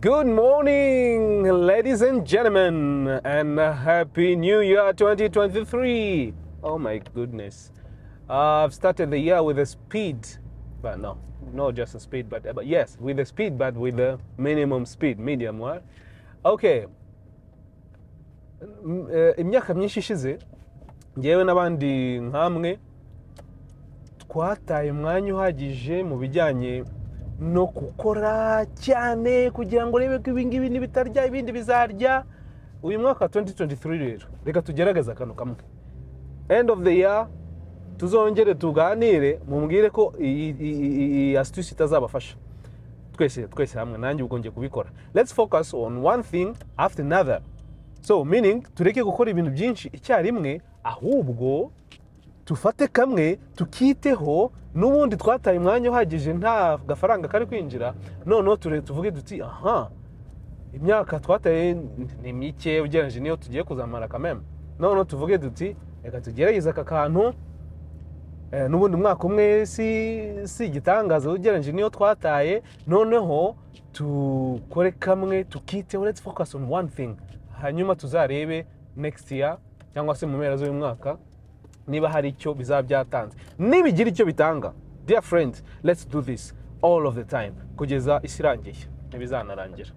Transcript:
Good morning, ladies and gentlemen, and happy New Year 2023. Oh my goodness. I've started the year with a speed, but no, not just a speed, but yes, with a speed, but with the minimum speed, medium one. Okay. Imyaka myinshi ishize, ngewe n'abandi nkamwe twataye umwanya uhagije mu bijyanye no gukora cyane kugira ngo urebe ko ibingibi nibitarya ibindi bizarya. Uyu mwaka 2023 rero reka tugerageze akantu kamwe. End of the year tuzongere tuganire mumbwire ko iyi astuce itazabafasha twese hamwe, nanjye ubwo ngiye kubikora. Let's focus on one thing after another. So meaning tureke gukora ibintu byinshi icyarimwe, ahubwo tufate kamwe tukiteho, n'ubundi twataye umwanya uhagije nta gafaranga kari kwinjira. Noneho tuvuge duti aha, imyaka twataye ni mike ugereranyije niyo tugiye kuzamara kameme. Noneho tuvuge duti reka tugerageze aka kantu, n'ubundi mwaka umwe si igitangaza ugereranyije niyo twataye. Noneho tukore kamwe tukiteho. Let's focus on one thing, hanyuma tuzarebe next year cyangwa se mu mpera z'uyu mwaka niba hari icyo bizaba byatanze. Nibigira icyo bitanga, dear friends, let's do this all of the time kugeza isi irangiye, ntibizanarangira.